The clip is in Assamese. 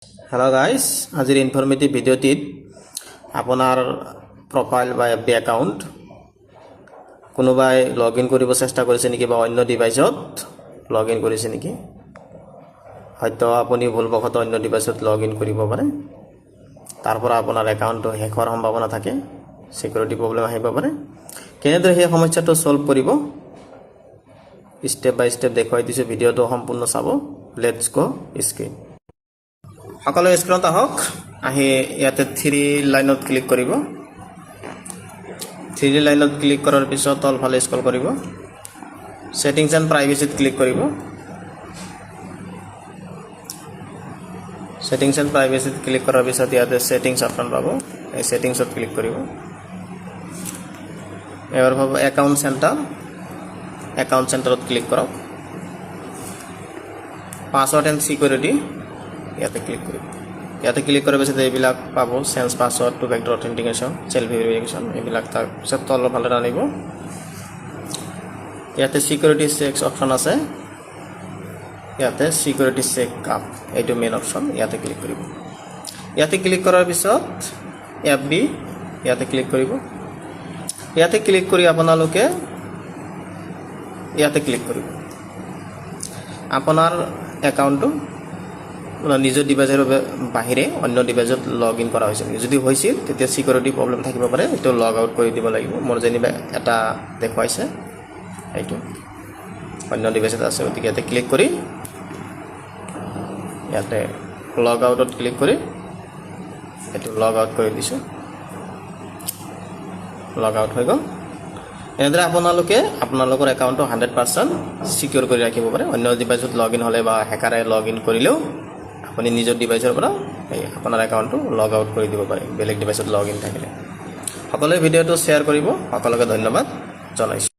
हेलो गाइस आज इनफर्मेटिव भिडिओ आपनार प्रोफाइल बा एफबी एकाउंट कोनोबाई लग इन करिब चेष्टा करिसे नेকি बा अन्य डिवाइसत लग इन करिसे नेকি হয়তো আপুনি ভুলবশত অন্য ডিভাইসত লগ ইন কৰিব পাৰে তাৰপৰা আপোনাৰ একাউণ্টটো হেক হোৱাৰ সম্ভাৱনা থাকে সিকিউৰিটি প্ৰবলেম আহিব পাৰে কেনেদৰে এই সমস্যাটো সলভ কৰিব স্টেপ বাই স্টেপ দেখাই দিছো ভিডিওটো সম্পূৰ্ণ চাব লেটস গো স্ক্ৰীন সকলো স্ক্ৰীনত আহক আহি ইয়াতে 3 লাইনত ক্লিক কৰিব 3 লাইনত ক্লিক কৰাৰ পিছত তলফালে স্ক্ৰল কৰিব সেটিংস এণ্ড প্ৰাইভেচিত ক্লিক কৰিব সেটিংস এণ্ড প্ৰাইভেচিত ক্লিক কৰাৰ পিছত ইয়াতে সেটিংস অপচন পাব এই সেটিংসত ক্লিক কৰিব এবাৰ পাব একাউণ্ট চেণ্টাৰত ক্লিক কৰক পাসওয়াৰ্ড এণ্ড সিকিউৰিটি ইয়াতে ক্লিক কৰিব ইয়াতে ক্লিক কৰাৰ পিছত এইবিলাক পাব change password two factor authentication self verification এইবিলাক তাৰ পিছত তলফালে আনিব ইয়াতে সিকিউৰিটি চেকস অপচন আছে ইয়াতে সিকিউৰিটি চেক আপ এইটো মেইন অপচন ইয়াতে ক্লিক কৰিব ইয়াতে ক্লিক কৰাৰ পিছত এফবি ইয়াতে ক্লিক কৰিব ইয়াতে ক্লিক কৰি আপোনালোকে ইয়াতে ক্লিক কৰিব আপোনাৰ একাউণ্টটো নিজৰ ডিভাইসৰ বাহিৰে অন্য ডিভাইসত লগ ইন কৰা হৈছে যদি হৈছিল তেতিয়া সিকিউৰিটি প্ৰবলেম থাকিব পাৰে এটো লগ আউট কৰি দিব লাগিব মোৰ যেনিবা এটা দেখুৱাইছে এইটো অন্য ডিভাইসত আছে গতিকে ইয়াতে ক্লিক কৰি ইয়াতে লগ আউটত ক্লিক কৰি এটো লগ আউট কৰি দিছো লগ আউট হৈ গ'ল এনেদৰে আপোনালোকৰ একাউণ্টটো 100% সিকিউৰ কৰি ৰাখিব পাৰে অন্য ডিভাইসত লগ ইন হ'লে বা হেকাৰে লগ ইন কৰিলেও আপুনি নিজৰ ডিভাইসৰ পৰা আপোনাৰ একাউণ্টটো লগ আউট কৰি দিব পাৰে বেলেগ ডিভাইসত লগ ইন থাকিলে সকলোৱে ভিডিওটো শ্বেয়াৰ কৰিব সকলোকে ধন্যবাদ জনাইছো